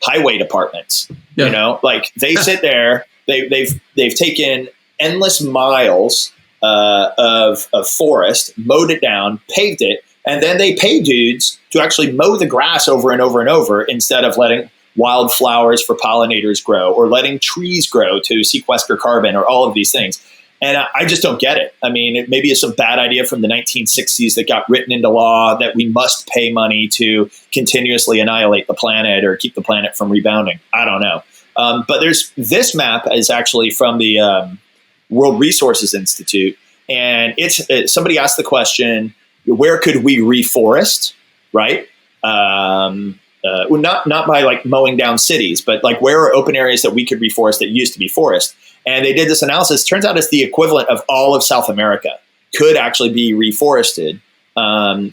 highway departments. Yeah. They sit there, they've taken endless miles of forest, mowed it down, paved it, and then they pay dudes to actually mow the grass over and over and over instead of letting wildflowers for pollinators grow or letting trees grow to sequester carbon or all of these things. And I just don't get it. I mean, it maybe it's a bad idea from the 1960s that got written into law that we must pay money to continuously annihilate the planet or keep the planet from rebounding. I don't know. But there's this map is actually from the World Resources Institute. And somebody asked the question, where could we reforest, right? Well, not by like mowing down cities, but like where are open areas that we could reforest that used to be forest? And they did this analysis. Turns out it's the equivalent of all of South America could actually be reforested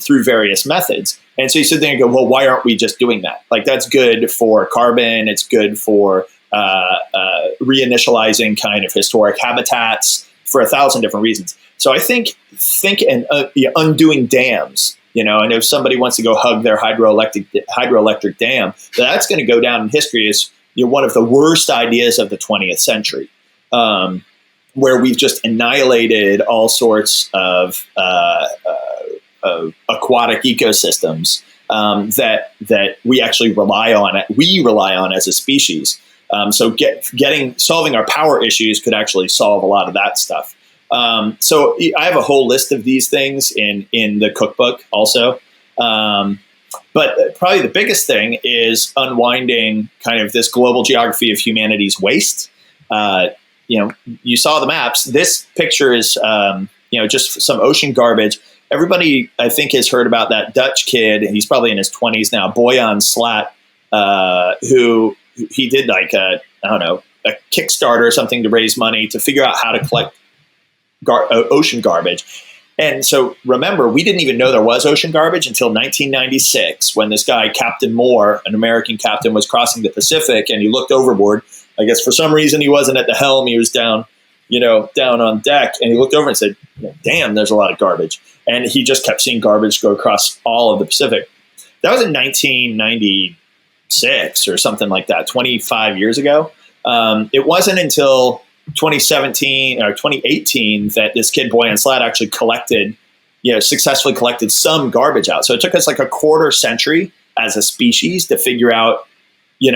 through various methods. And so you sit there and go, well, why aren't we just doing that? Like that's good for carbon. It's good for reinitializing kind of historic habitats for 1,000 different reasons. So I think undoing dams. You know, and if somebody wants to go hug their hydroelectric dam, that's going to go down in history as one of the worst ideas of the 20th century, where we've just annihilated all sorts of aquatic ecosystems that we actually rely on as a species. So solving our power issues could actually solve a lot of that stuff. So I have a whole list of these things in the cookbook also. But probably the biggest thing is unwinding kind of this global geography of humanity's waste. You saw the maps. This picture is, just some ocean garbage. Everybody, I think, has heard about that Dutch kid. He's probably in his 20s now, Boyan Slat, who he did like a Kickstarter or something to raise money to figure out how to collect ocean garbage. And so remember, we didn't even know there was ocean garbage until 1996 when this guy, Captain Moore, an American captain, was crossing the Pacific and he looked overboard. I guess for some reason he wasn't at the helm. He was down on deck, and he looked over and said, damn, there's a lot of garbage. And he just kept seeing garbage go across all of the Pacific. That was in 1996 or something like that, 25 years ago. It wasn't until 2017 or 2018 that this kid Boyan Slat actually successfully collected some garbage out. So it took us like a quarter century as a species to figure out,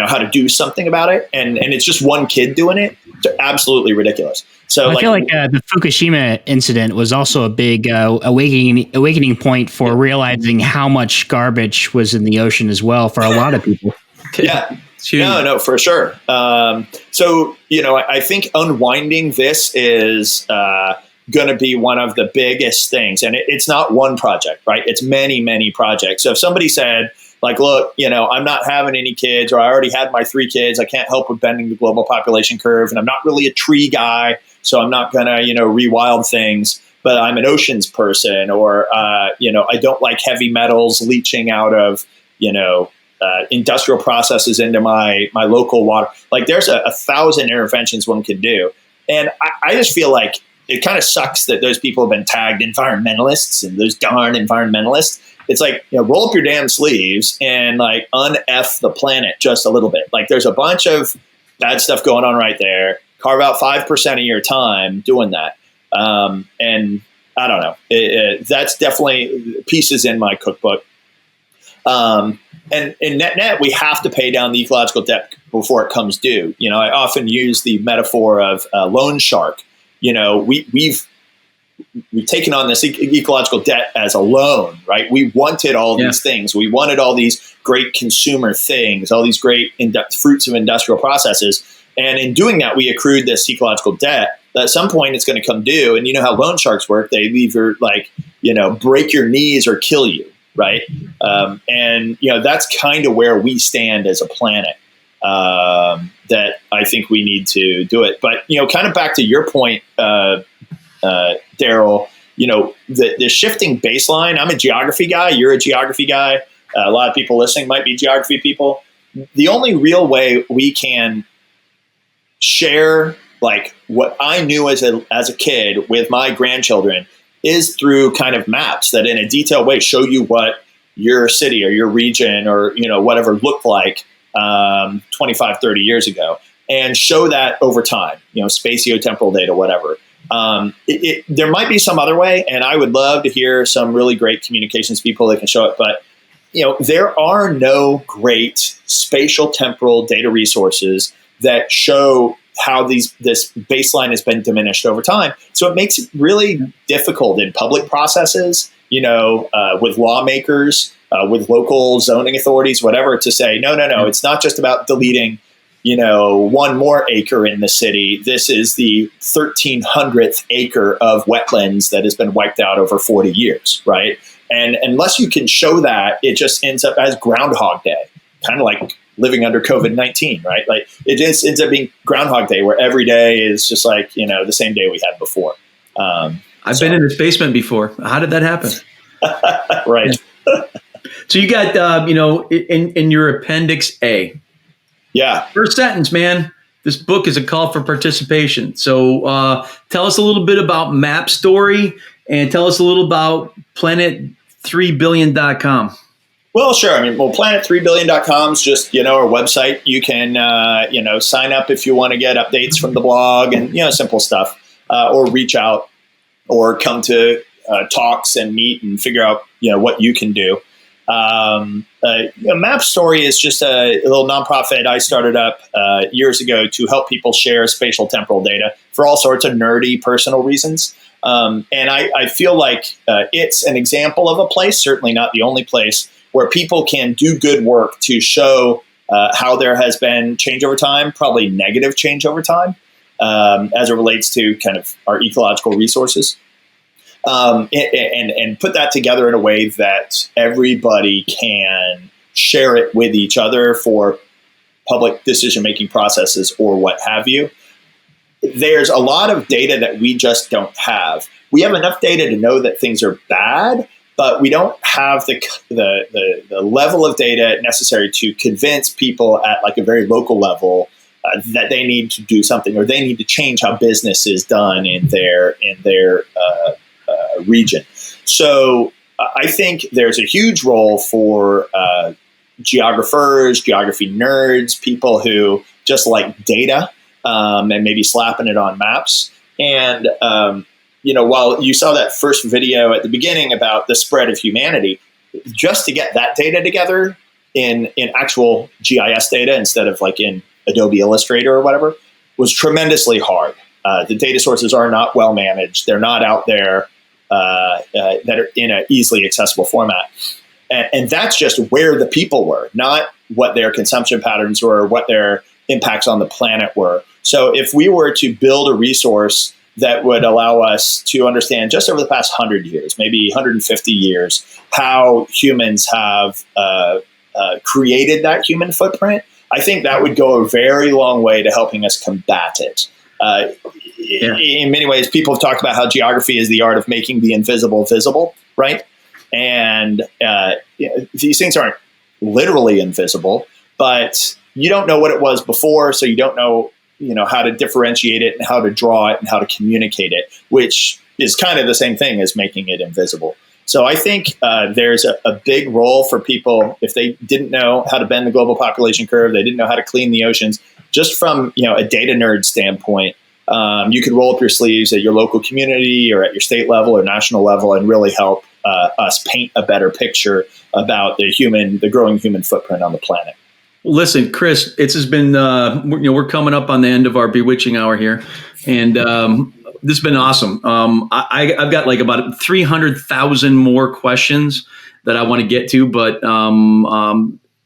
how to do something about it. And it's just one kid doing it. It's absolutely ridiculous. So I feel like the Fukushima incident was also a big awakening point for realizing how much garbage was in the ocean as well for a lot of people. Yeah. No, for sure. So, I think unwinding this is going to be one of the biggest things. And it's not one project, right? It's many, many projects. So if somebody said, like, look, I'm not having any kids, or I already had my 3 kids, I can't help with bending the global population curve, and I'm not really a tree guy, so I'm not going to, rewild things, but I'm an oceans person, or, I don't like heavy metals leaching out of, industrial processes into my local water. Like there's 1,000 interventions one can do. And I just feel like it kind of sucks that those people have been tagged environmentalists, and those darn environmentalists. It's like, roll up your damn sleeves and like un-F the planet just a little bit. Like there's a bunch of bad stuff going on right there. Carve out 5% of your time doing that. And I don't know. That's definitely pieces in my cookbook. And in net, we have to pay down the ecological debt before it comes due. I often use the metaphor of a loan shark. We've taken on this ecological debt as a loan, right? We wanted all these things. We wanted all these great consumer things, all these great fruits of industrial processes. And in doing that, we accrued this ecological debt. At some point, it's going to come due. And you know how loan sharks work. They either break your knees or kill you, right? And that's kind of where we stand as a planet, that I think we need to do it. But, kind of back to your point, Darryl, the shifting baseline. I'm a geography guy. You're a geography guy. A lot of people listening might be geography people. The only real way we can share like what I knew as a kid with my grandchildren is through kind of maps that in a detailed way show you what your city or your region or, whatever looked like 25, 30 years ago, and show that over time, spatiotemporal data, whatever. There might be some other way, and I would love to hear some really great communications people that can show it. But, there are no great spatial temporal data resources that show how this baseline has been diminished over time. So it makes it really difficult in public processes, with lawmakers, with local zoning authorities, whatever, to say, no, it's not just about deleting, one more acre in the city. This is the 1,300th acre of wetlands that has been wiped out over 40 years, right? And unless you can show that, it just ends up as Groundhog Day, kind of like living under COVID-19, right? Like it just ends up being Groundhog Day, where every day is just like, the same day we had before. I've been in this basement before. How did that happen? Right. So you got, in your Appendix A. Yeah. First sentence, man. This book is a call for participation. So tell us a little bit about Map Story and tell us a little about planet3billion.com. Well, sure. Planet3billion.com is just, our website. You can, sign up if you want to get updates from the blog and, simple stuff, or reach out or come to talks and meet and figure out, what you can do. Map Story is just a little nonprofit I started up years ago to help people share spatial temporal data for all sorts of nerdy personal reasons. And I feel like it's an example of a place, certainly not the only place, where people can do good work to show how there has been change over time, probably negative change over time, as it relates to kind of our ecological resources. And put that together in a way that everybody can share it with each other for public decision-making processes or what have you. There's a lot of data that we just don't have. We have enough data to know that things are bad, but we don't have the level of data necessary to convince people at like a very local level that they need to do something, or they need to change how business is done in their region. So I think there's a huge role for geographers, geography nerds, people who just like data and maybe slapping it on maps. And while you saw that first video at the beginning about the spread of humanity, just to get that data together in actual GIS data instead of like in Adobe Illustrator or whatever was tremendously hard. The data sources are not well managed. They're not out there that are in an easily accessible format. And that's just where the people were, not what their consumption patterns were, or what their impacts on the planet were. So if we were to build a resource that would allow us to understand just over the past 100 years, maybe 150 years, how humans have created that human footprint, I think that would go a very long way to helping us combat it. In many ways, people have talked about how geography is the art of making the invisible visible, right? And these things aren't literally invisible, but you don't know what it was before, so you don't know, how to differentiate it and how to draw it and how to communicate it, which is kind of the same thing as making it invisible. So I think there's a big role for people if they didn't know how to bend the global population curve, they didn't know how to clean the oceans, just from a data nerd standpoint. You could roll up your sleeves at your local community or at your state level or national level and really help us paint a better picture about the growing human footprint on the planet. Listen, Chris, it's has been, we're coming up on the end of our bewitching hour here, and this has been awesome. I've got like about 300,000 more questions that I want to get to, but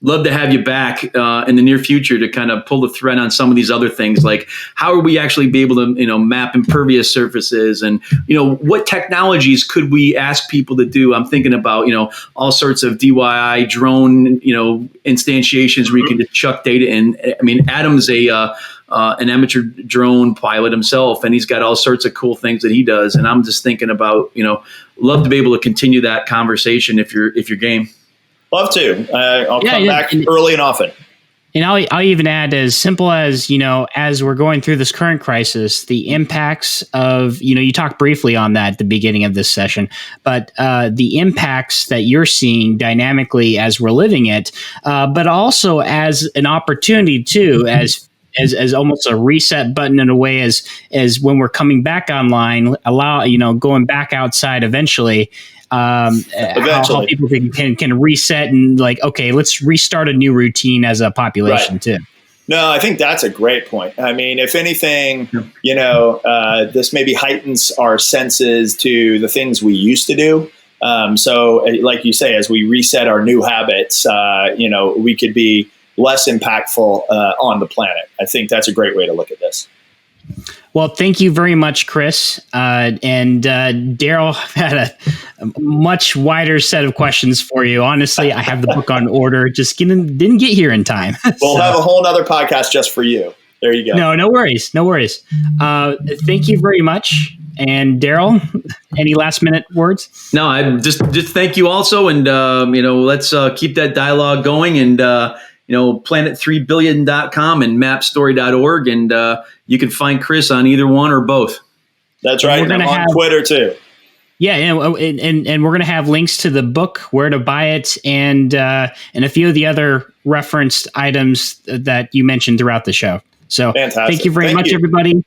love to have you back in the near future to kind of pull the thread on some of these other things, like how are we actually be able to, map impervious surfaces, and, what technologies could we ask people to do? I'm thinking about, all sorts of DIY drone, instantiations where you can just chuck data in. I mean, Adam's an amateur drone pilot himself, and he's got all sorts of cool things that he does. And I'm just thinking about, love to be able to continue that conversation if you're game. Love to. I'll come back early and often. And I'll even add, as simple as, as we're going through this current crisis, the impacts of, you talked briefly on that at the beginning of this session, but the impacts that you're seeing dynamically as we're living it, but also as an opportunity too, as almost a reset button in a way, as when we're coming back online, going back outside eventually. How people can reset and like, okay, let's restart a new routine as a population too. No, I think that's a great point. I mean, if anything, this maybe heightens our senses to the things we used to do. So, like you say, as we reset our new habits, we could be less impactful on the planet. I think that's a great way to look at this. Well, thank you very much, Chris. And Darryl had a much wider set of questions for you. Honestly, I have the book on order, just didn't get here in time. We'll have a whole other podcast just for you. There you go. No worries. Thank you very much. And Darryl, any last minute words? No, I just thank you also. And, let's keep that dialogue going, and, planet3billion.com and mapstory.org. And you can find Chris on either one or both. That's right. And I'm on Twitter too. Yeah, and we're going to have links to the book, where to buy it, and a few of the other referenced items that you mentioned throughout the show. So fantastic. Thank you very much, everybody.